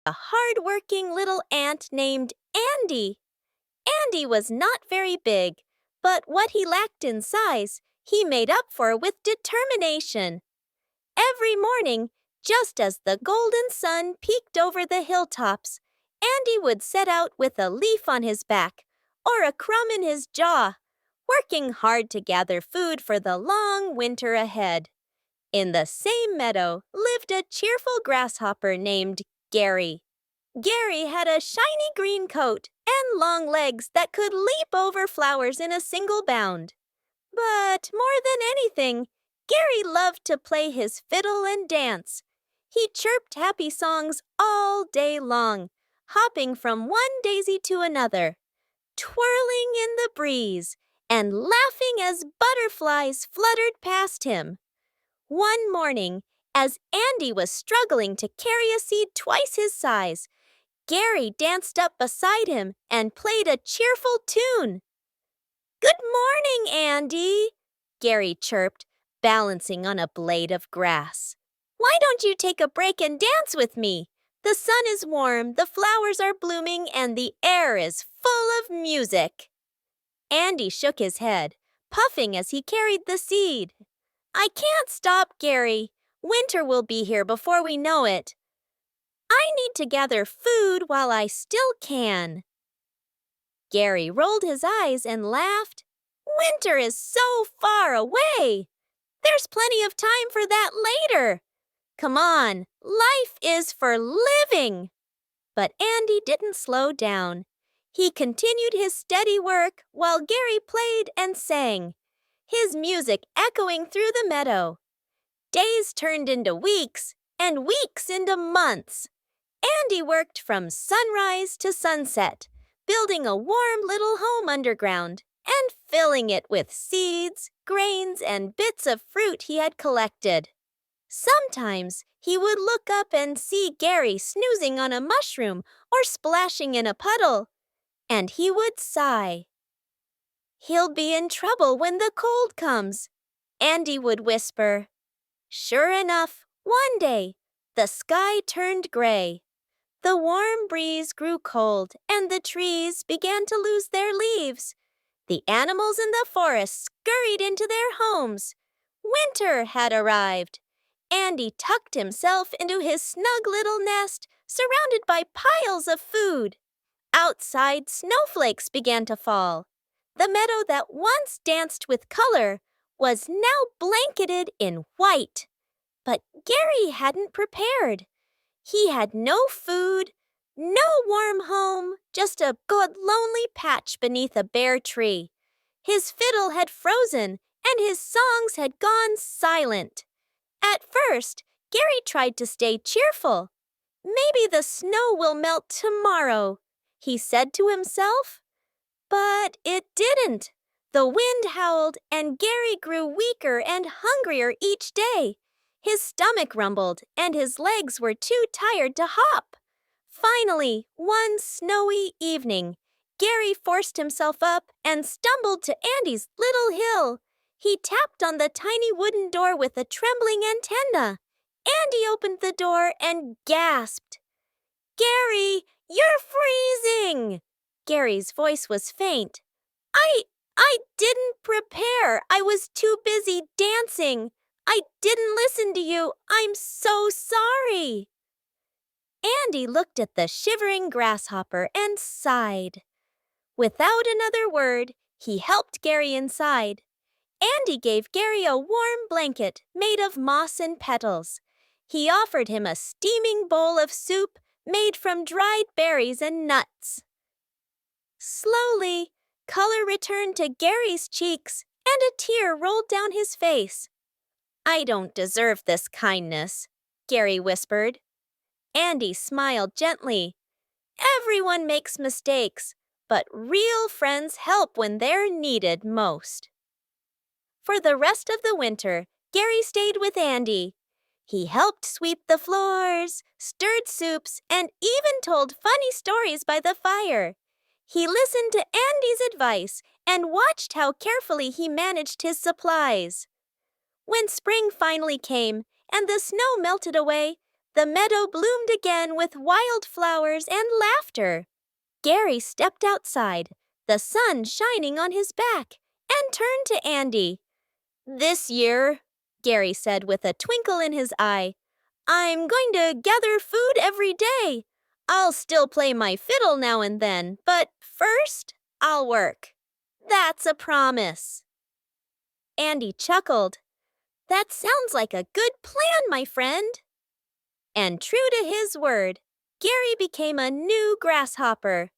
a hard-working little ant named Andy. Andy was not very big, but what he lacked in size, he made up for with determination. Every morning, just as the golden sun peeked over the hilltops, Andy would set out with a leaf on his back or a crumb in his jaw, working hard to gather food for the long winter ahead. In the same meadow lived a cheerful grasshopper named Gary. Gary had a shiny green coat and long legs that could leap over flowers in a single bound. But more than anything, Gary loved to play his fiddle and dance. He chirped happy songs all day long, hopping from one daisy to another, twirling in the breeze, and laughing as butterflies fluttered past him. One morning, as Andy was struggling to carry a seed twice his size, Gary danced up beside him and played a cheerful tune. "Good morning, Andy," Gary chirped, balancing on a blade of grass. "Why don't you take a break and dance with me? The sun is warm, the flowers are blooming, and the air is full of music." Andy shook his head, puffing as he carried the seed. "I can't stop, Gary. Winter will be here before we know it. I need to gather food while I still can." Gary rolled his eyes and laughed. "Winter is so far away. There's plenty of time for that later. Come on, life is for living." But Andy didn't slow down. He continued his steady work while Gary played and sang, his music echoing through the meadow. Days turned into weeks and weeks into months. Andy worked from sunrise to sunset, building a warm little home underground and filling it with seeds, grains, and bits of fruit he had collected. Sometimes he would look up and see Gary snoozing on a mushroom or splashing in a puddle, and he would sigh. "He'll be in trouble when the cold comes," Andy would whisper. Sure enough, one day, the sky turned gray. The warm breeze grew cold, and the trees began to lose their leaves. The animals in the forest scurried into their homes. Winter had arrived. Andy tucked himself into his snug little nest, surrounded by piles of food. Outside, snowflakes began to fall. The meadow that once danced with color was now blanketed in white. But Gary hadn't prepared. He had no food, no warm home, just a good lonely patch beneath a bare tree. His fiddle had frozen, and his songs had gone silent. At first, Gary tried to stay cheerful. "Maybe the snow will melt tomorrow," he said to himself. But it didn't. The wind howled, and Gary grew weaker and hungrier each day. His stomach rumbled, and his legs were too tired to hop. Finally, one snowy evening, Gary forced himself up and stumbled to Andy's little hill. He tapped on the tiny wooden door with a trembling antenna. Andy opened the door and gasped. "Gary, you're freezing!" Gary's voice was faint. I didn't prepare. I was too busy dancing. I didn't listen to you. I'm so sorry." Andy looked at the shivering grasshopper and sighed. Without another word, he helped Gary inside. Andy gave Gary a warm blanket made of moss and petals. He offered him a steaming bowl of soup made from dried berries and nuts. Slowly, color returned to Gary's cheeks, and a tear rolled down his face. "I don't deserve this kindness," Gary whispered. Andy smiled gently. "Everyone makes mistakes, but real friends help when they're needed most." For the rest of the winter, Gary stayed with Andy. He helped sweep the floors, stirred soups, and even told funny stories by the fire. He listened to Andy's advice and watched how carefully he managed his supplies. When spring finally came and the snow melted away, The meadow bloomed again with wildflowers and laughter. Gary stepped outside, the sun shining on his back, and turned to Andy. "This year," Gary said with a twinkle in his eye, "I'm going to gather food every day. I'll still play my fiddle now and then, but first, I'll work. That's a promise." Andy chuckled. "That sounds like a good plan, my friend." And true to his word, Gary became a new grasshopper.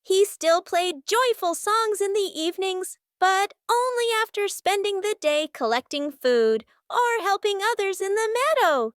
He still played joyful songs in the evenings, but only after spending the day collecting food or helping others in the meadow.